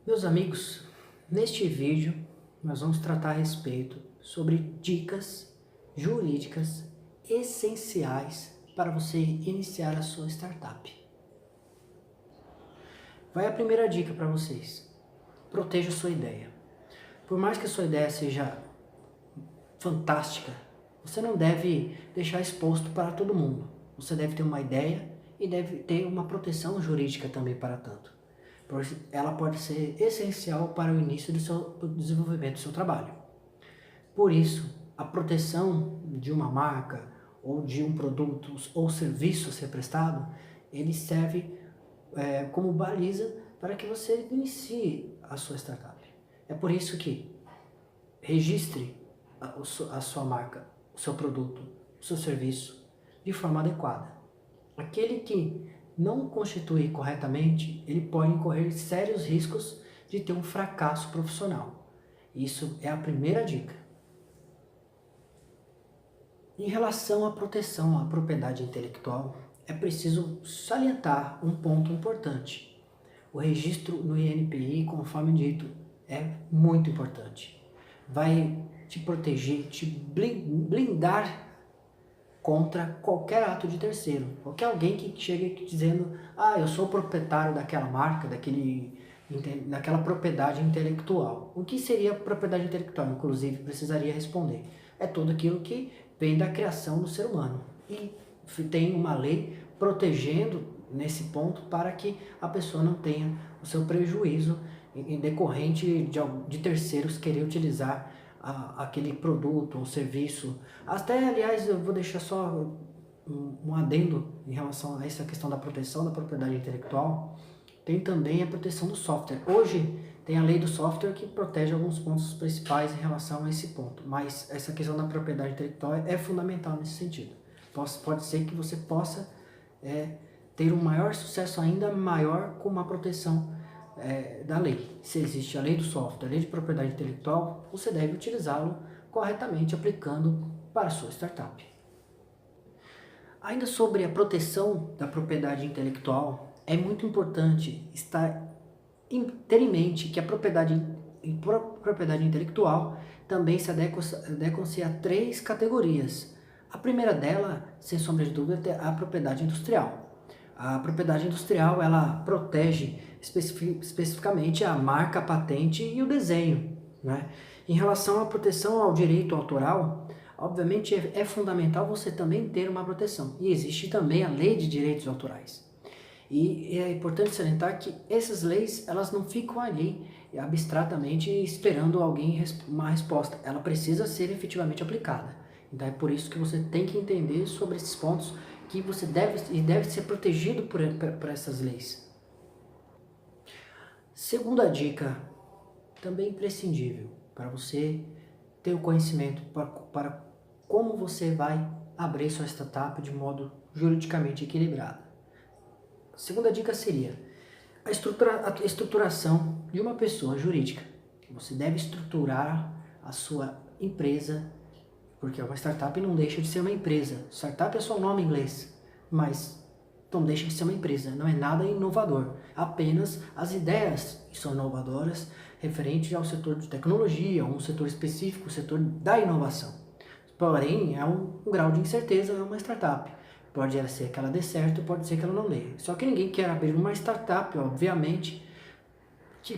Meus amigos, neste vídeo nós vamos tratar a respeito sobre dicas jurídicas essenciais para você iniciar a sua startup. Vai a primeira dica para vocês: proteja a sua ideia. Por mais que a sua ideia seja fantástica, você não deve deixar exposto para todo mundo. Você deve ter uma ideia e deve ter uma proteção jurídica também para tanto. Ela pode ser essencial para o início do seu desenvolvimento do seu trabalho. Por isso, a proteção de uma marca ou de um produto ou serviço a ser prestado, ele serve como baliza para que você inicie a sua startup. É por isso que registre a sua marca, o seu produto, o seu serviço de forma adequada. Aquele que não constitui corretamente, ele pode incorrer sérios riscos de ter um fracasso profissional. Isso é a primeira dica. Em relação à proteção à propriedade intelectual, é preciso salientar um ponto importante. O registro no INPI, conforme dito, é muito importante. Vai te proteger, te blindar contra qualquer ato de terceiro. Qualquer alguém que chegue dizendo: eu sou o proprietário daquela marca, daquela propriedade intelectual. O que seria propriedade intelectual? Inclusive, precisaria responder. É tudo aquilo que vem da criação do ser humano. E tem uma lei protegendo nesse ponto para que a pessoa não tenha o seu prejuízo em decorrente de terceiros querer utilizar aquele produto ou serviço. Até, aliás, eu vou deixar só um adendo em relação a essa questão da proteção da propriedade intelectual. Tem também a proteção do software. Hoje tem a lei do software que protege alguns pontos principais em relação a esse ponto, mas essa questão da propriedade intelectual é fundamental nesse sentido. Pode ser que você possa ter um maior sucesso ainda maior com uma proteção da lei. Se existe a lei do software, a lei de propriedade intelectual, você deve utilizá-lo corretamente aplicando para a sua startup. Ainda sobre a proteção da propriedade intelectual, é muito importante ter em mente que a propriedade intelectual também se adequam-se a 3 categorias. A primeira dela, sem sombra de dúvida, é a propriedade industrial. A propriedade industrial, ela protege especificamente a marca, a patente e o desenho, né? Em relação à proteção ao direito autoral, obviamente é fundamental você também ter uma proteção. E existe também a lei de direitos autorais. E é importante salientar que essas leis, elas não ficam ali abstratamente esperando uma resposta. Ela precisa ser efetivamente aplicada. Então é por isso que você tem que entender sobre esses pontos que você deve ser protegido por essas leis. Segunda dica, também imprescindível para você ter o conhecimento para como você vai abrir sua startup de modo juridicamente equilibrado. A segunda dica seria a estruturação de uma pessoa jurídica. Você deve estruturar a sua empresa, porque uma startup não deixa de ser uma empresa. Startup é só um nome em inglês, mas não deixa de ser uma empresa, não é nada inovador. Apenas as ideias que são inovadoras referentes ao setor de tecnologia, um setor específico, o setor da inovação. Porém, há um grau de incerteza em uma startup. Pode ser que ela dê certo, pode ser que ela não dê. Só que ninguém quer abrir uma startup, obviamente,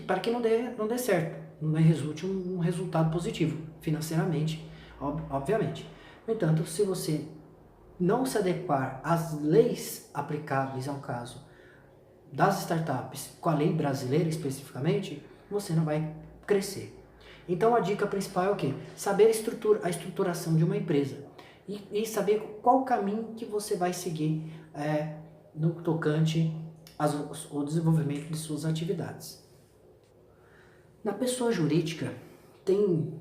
para que não dê certo, não resulte um resultado positivo financeiramente, obviamente. No entanto, se você não se adequar às leis aplicáveis ao caso das startups, com a lei brasileira especificamente, você não vai crescer. Então a dica principal é o quê? Saber a estruturação de uma empresa e saber qual o caminho que você vai seguir no tocante ao desenvolvimento de suas atividades. Na pessoa jurídica, tem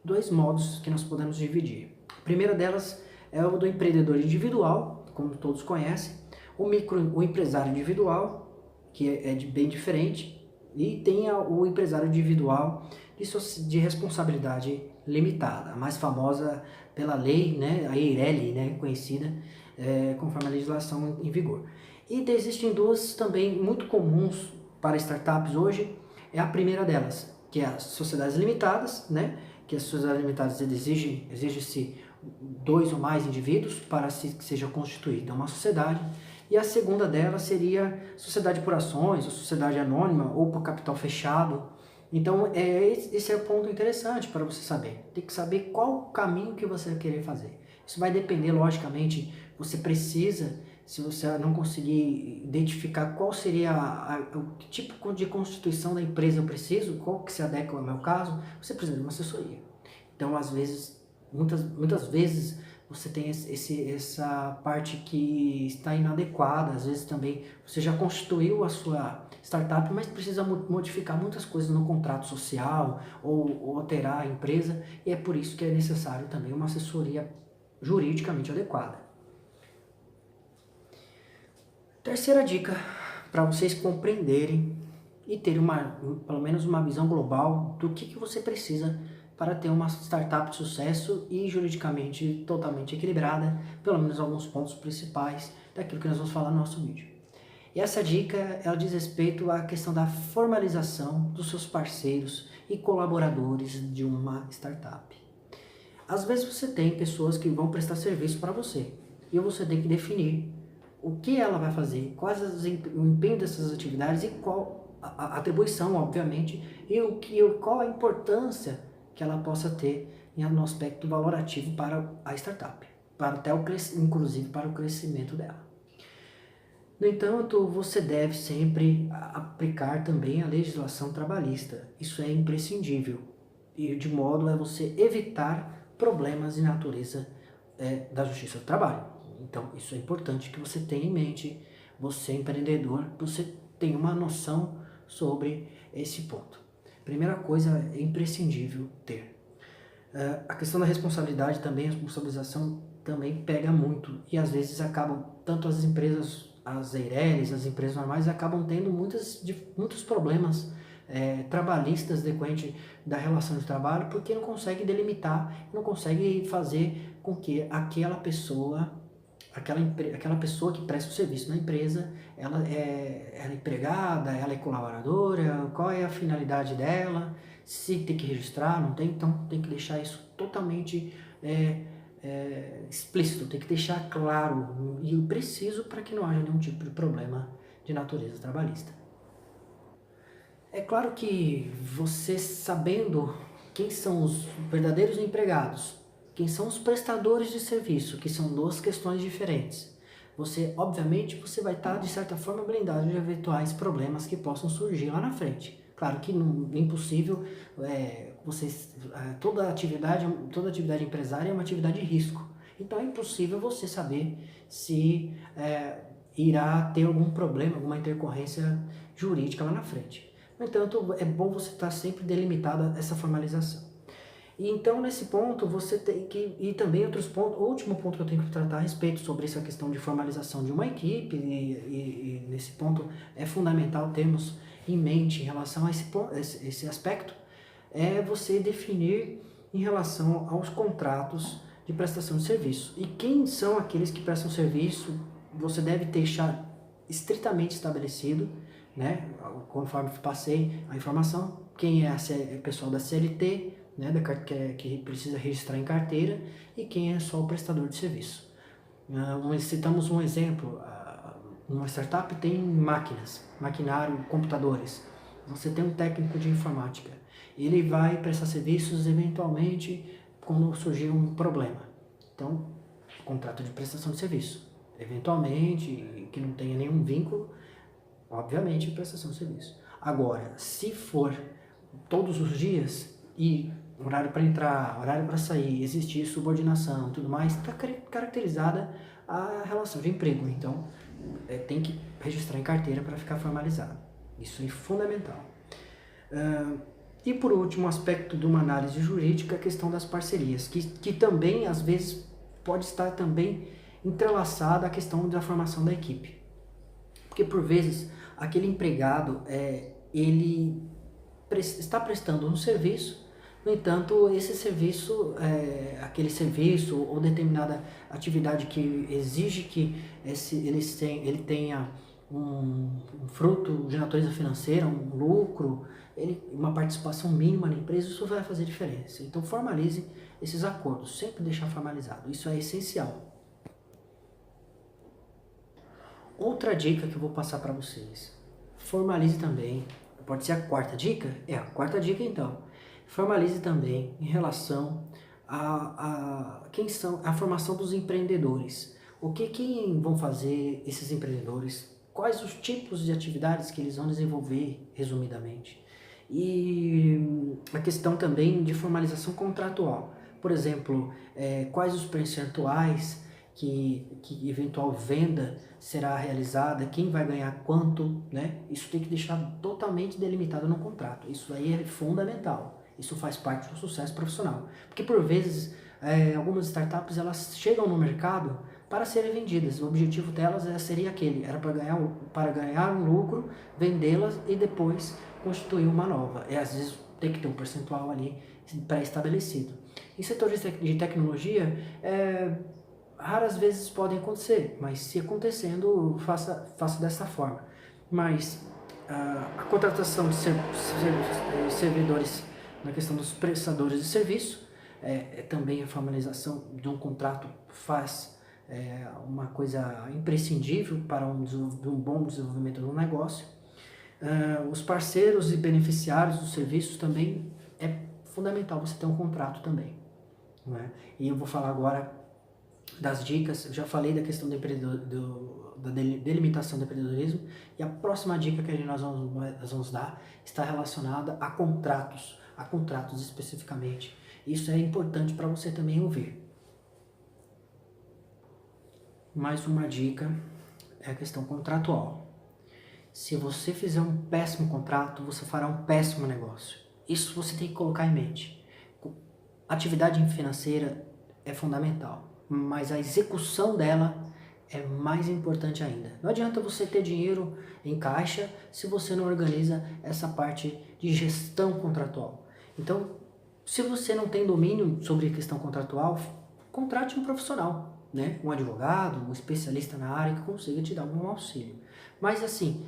2 modos que nós podemos dividir. A primeira delas é o do empreendedor individual, como todos conhecem, o empresário individual, que é bem diferente, e tem o empresário individual de responsabilidade limitada, a mais famosa pela lei, né, a EIRELI, né, conhecida conforme a legislação em vigor. E existem 2 também muito comuns para startups hoje, é a primeira delas, que é as sociedades limitadas, né? Que as sociedades limitadas exige-se 2 ou mais indivíduos para que seja constituída uma sociedade. E a segunda delas seria sociedade por ações, ou sociedade anônima, ou por capital fechado. Então, esse é o ponto interessante para você saber. Tem que saber qual o caminho que você vai querer fazer. Isso vai depender, logicamente, você precisa, se você não conseguir identificar qual seria o tipo de constituição da empresa eu preciso, qual que se adequa ao meu caso, você precisa de uma assessoria. Então, às vezes, muitas vezes, você tem essa parte que está inadequada, às vezes também você já constituiu a sua startup, mas precisa modificar muitas coisas no contrato social ou alterar a empresa, e é por isso que é necessário também uma assessoria juridicamente adequada. Terceira dica, para vocês compreenderem e terem pelo menos uma visão global do que você precisa para ter uma startup de sucesso e juridicamente totalmente equilibrada, pelo menos alguns pontos principais daquilo que nós vamos falar no nosso vídeo. E essa dica, ela diz respeito à questão da formalização dos seus parceiros e colaboradores de uma startup. Às vezes você tem pessoas que vão prestar serviço para você e você tem que definir o que ela vai fazer, quais o empenho dessas atividades e qual a atribuição, obviamente, e qual a importância que ela possa ter no aspecto valorativo para a startup, inclusive para o crescimento dela. No entanto, você deve sempre aplicar também a legislação trabalhista. Isso é imprescindível, e de modo a você evitar problemas de natureza da Justiça do Trabalho. Então, isso é importante que você tenha em mente, você empreendedor, você tenha uma noção sobre esse ponto. Primeira coisa, é imprescindível ter. A questão da responsabilidade também, a responsabilização também pega muito, e às vezes acabam, tanto as empresas, as EIRELIs, as empresas normais, acabam tendo muitos problemas trabalhistas decorrentes da relação de trabalho, porque não consegue delimitar, não consegue fazer com que aquela pessoa que presta o serviço na empresa, ela é empregada, ela é colaboradora, qual é a finalidade dela, se tem que registrar, não tem, então tem que deixar isso totalmente explícito, tem que deixar claro e preciso para que não haja nenhum tipo de problema de natureza trabalhista. É claro que você sabendo quem são os verdadeiros empregados, quem são os prestadores de serviço, que são 2 questões diferentes, obviamente, você vai estar, de certa forma, blindado de eventuais problemas que possam surgir lá na frente. Claro que é impossível, toda atividade empresária é uma atividade de risco. Então é impossível você saber se irá ter algum problema, alguma intercorrência jurídica lá na frente. No entanto, é bom você estar sempre delimitado a essa formalização. E então, nesse ponto, você tem que... E também outros pontos, o último ponto que eu tenho que tratar a respeito sobre essa questão de formalização de uma equipe, e nesse ponto é fundamental termos em mente em relação a esse aspecto, é você definir em relação aos contratos de prestação de serviço. E quem são aqueles que prestam serviço, você deve deixar estritamente estabelecido, né, conforme passei a informação, quem é o pessoal da CLT, né, que precisa registrar em carteira, e quem é só o prestador de serviço. Citamos um exemplo, uma startup tem máquinas, maquinário, computadores. Você tem um técnico de informática, ele vai prestar serviços eventualmente quando surgir um problema. Então, contrato de prestação de serviço. Eventualmente, que não tenha nenhum vínculo, obviamente, prestação de serviço. Agora, se for todos os dias e horário para entrar, horário para sair, existir subordinação e tudo mais, está caracterizada a relação de emprego. Então, tem que registrar em carteira para ficar formalizado. Isso é fundamental. E por último, aspecto de uma análise jurídica, a questão das parcerias, que também, às vezes, pode estar também entrelaçada à questão da formação da equipe. Porque, por vezes, aquele empregado, ele está prestando um serviço. No entanto, esse serviço, aquele serviço ou determinada atividade que exige que ele tenha um fruto de natureza financeira, um lucro, uma participação mínima na empresa, isso vai fazer diferença. Então formalize esses acordos, sempre deixar formalizado, isso é essencial. Outra dica que eu vou passar para vocês, formalize também, pode ser a quarta dica? É a quarta dica então. Formalize também em relação quem são a formação dos empreendedores. Quem vão fazer esses empreendedores? Quais os tipos de atividades que eles vão desenvolver, resumidamente? E a questão também de formalização contratual. Por exemplo, quais os percentuais que eventual venda será realizada, quem vai ganhar quanto, né? Isso tem que deixar totalmente delimitado no contrato. Isso aí é fundamental. Isso faz parte do sucesso profissional. Porque por vezes algumas startups elas chegam no mercado para serem vendidas. O objetivo delas seria aquele, era para ganhar um lucro, vendê-las e depois constituir uma nova. E às vezes tem que ter um percentual ali pré-estabelecido. Em setores de tecnologia, raras vezes podem acontecer, mas se acontecendo, faça dessa forma. Mas a contratação de servidores na questão dos prestadores de serviço, também a formalização de um contrato faz uma coisa imprescindível para um bom desenvolvimento do negócio. Os parceiros e beneficiários dos serviços também é fundamental você ter um contrato também. Não é? E eu vou falar agora das dicas, eu já falei da questão da delimitação do empreendedorismo, e a próxima dica que nós vamos dar está relacionada a contratos especificamente. Isso é importante para você também ouvir. Mais uma dica é a questão contratual. Se você fizer um péssimo contrato, você fará um péssimo negócio. Isso você tem que colocar em mente. Atividade financeira é fundamental, mas a execução dela é mais importante ainda. Não adianta você ter dinheiro em caixa se você não organiza essa parte de gestão contratual. Então, se você não tem domínio sobre a questão contratual, contrate um profissional, né? Um advogado, um especialista na área que consiga te dar um auxílio. Mas assim,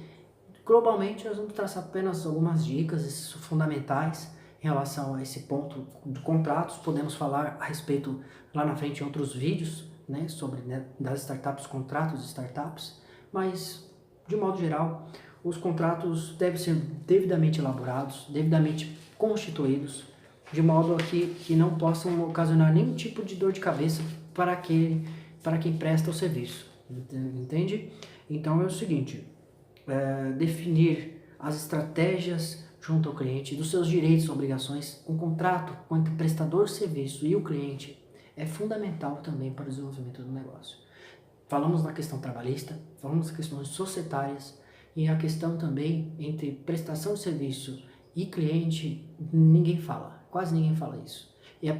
globalmente nós vamos traçar apenas algumas dicas fundamentais em relação a esse ponto de contratos. Podemos falar a respeito lá na frente em outros vídeos, né, sobre das startups, contratos de startups, mas de modo geral os contratos devem ser devidamente elaborados, devidamente constituídos, de modo que não possam ocasionar nenhum tipo de dor de cabeça para quem presta o serviço, entende? Então é o seguinte, definir as estratégias junto ao cliente, dos seus direitos e obrigações. Um contrato entre o prestador de serviço e o cliente é fundamental também para o desenvolvimento do negócio. Falamos na questão trabalhista, falamos das questões societárias, e a questão também entre prestação de serviço e cliente, ninguém fala, quase ninguém fala isso. E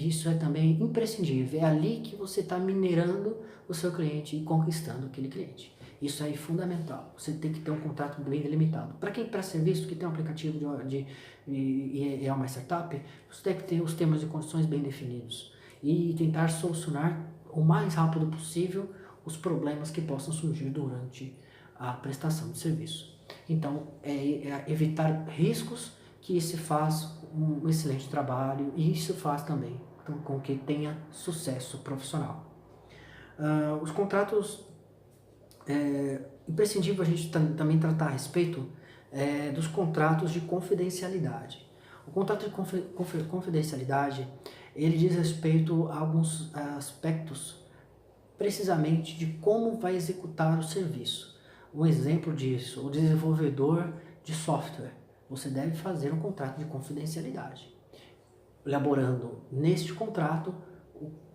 isso é também imprescindível, é ali que você está minerando o seu cliente e conquistando aquele cliente. Isso aí é fundamental, você tem que ter um contrato bem delimitado. Para quem presta serviço, que tem um aplicativo e é uma startup, você tem que ter os termos e condições bem definidos e tentar solucionar o mais rápido possível os problemas que possam surgir durante a prestação de serviço. Então, evitar riscos, que se faz um excelente trabalho, e isso faz também com que tenha sucesso profissional. Os contratos, imprescindível a gente também tratar a respeito dos contratos de confidencialidade. O contrato de confidencialidade, ele diz respeito a alguns aspectos precisamente de como vai executar o serviço. Um exemplo disso, o desenvolvedor de software. Você deve fazer um contrato de confidencialidade, elaborando neste contrato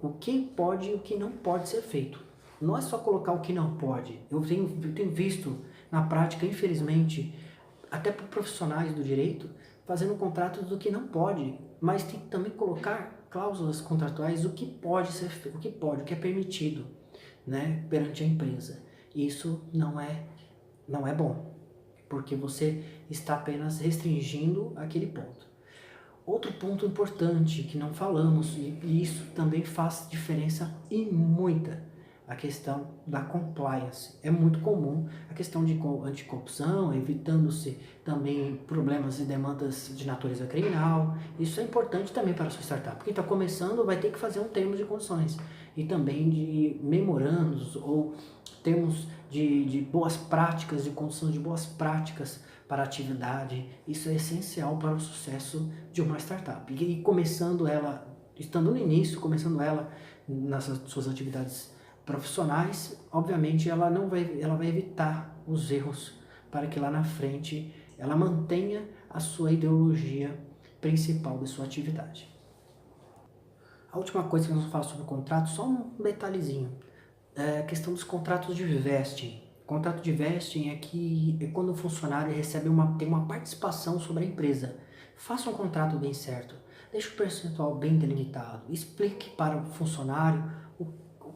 o que pode e o que não pode ser feito. Não é só colocar o que não pode. Eu tenho visto na prática, infelizmente, até por profissionais do direito, fazendo contratos do que não pode, mas tem que também colocar cláusulas contratuais, o que pode ser feito, o que é permitido, né, perante a empresa. Isso não é bom, porque você está apenas restringindo aquele ponto. Outro ponto importante que não falamos, e isso também faz diferença e muita, a questão da compliance. É muito comum a questão de anticorrupção, evitando-se também problemas e demandas de natureza criminal. Isso é importante também para a sua startup. Quem está começando vai ter que fazer um termo de condições e também de memorandos ou termos de boas práticas, de condição de boas práticas para a atividade. Isso é essencial para o sucesso de uma startup. E começando ela, estando no início, começando ela nas suas atividades profissionais, obviamente ela vai evitar os erros para que lá na frente ela mantenha a sua ideologia principal da sua atividade. A última coisa que nós vamos falar sobre o contrato, só um detalhezinho, é a questão dos contratos de vesting. O contrato de vesting é quando o funcionário tem uma participação sobre a empresa. Faça um contrato bem certo, deixe o percentual bem delimitado, explique para o funcionário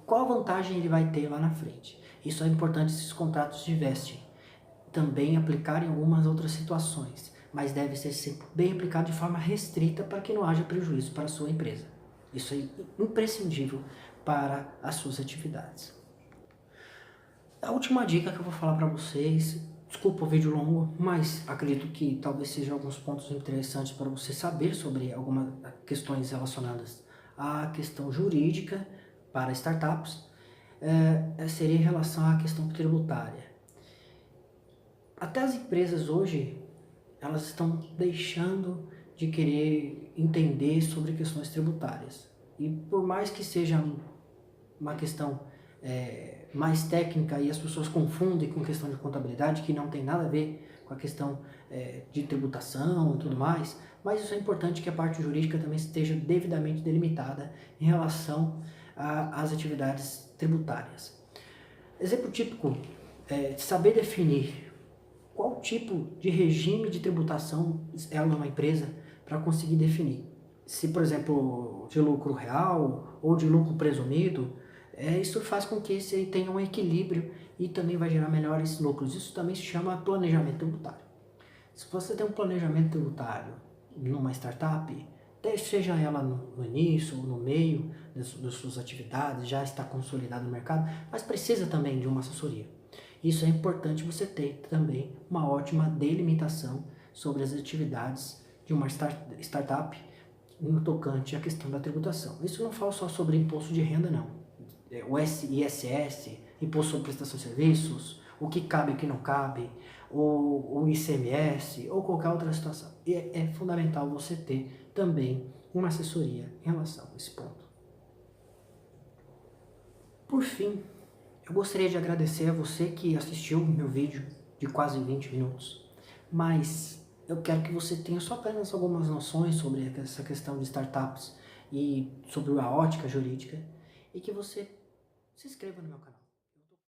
qual a vantagem ele vai ter lá na frente. Isso é importante, esses contratos de vesting. Também aplicar em algumas outras situações, mas deve ser sempre bem aplicado de forma restrita para que não haja prejuízo para a sua empresa. Isso é imprescindível para as suas atividades. A última dica que eu vou falar para vocês, desculpa o vídeo longo, mas acredito que talvez sejam alguns pontos interessantes para você saber sobre algumas questões relacionadas à questão jurídica para startups, seria em relação à questão tributária. Até as empresas hoje, elas estão deixando de querer entender sobre questões tributárias. E por mais que seja uma questão mais técnica e as pessoas confundem com questão de contabilidade, que não tem nada a ver com a questão de tributação e tudo mais, mas isso é importante que a parte jurídica também esteja devidamente delimitada em relação às atividades tributárias. Exemplo típico de saber definir qual tipo de regime de tributação é uma empresa para conseguir definir. Se, por exemplo, de lucro real ou de lucro presumido, isso faz com que você tenha um equilíbrio e também vai gerar melhores lucros. Isso também se chama planejamento tributário. Se você tem um planejamento tributário numa startup, seja ela no início ou no meio das suas atividades, já está consolidado no mercado, mas precisa também de uma assessoria. Isso é importante você ter também uma ótima delimitação sobre as atividades de uma startup no tocante à questão da tributação. Isso não fala só sobre imposto de renda, não. O ISS, imposto sobre prestação de serviços, o que cabe e o que não cabe, o ICMS ou qualquer outra situação. E é fundamental você ter também uma assessoria em relação a esse ponto. Por fim, eu gostaria de agradecer a você que assistiu o meu vídeo de quase 20 minutos, mas eu quero que você tenha só apenas algumas noções sobre essa questão de startups e sobre a ótica jurídica e que você se inscreva no meu canal.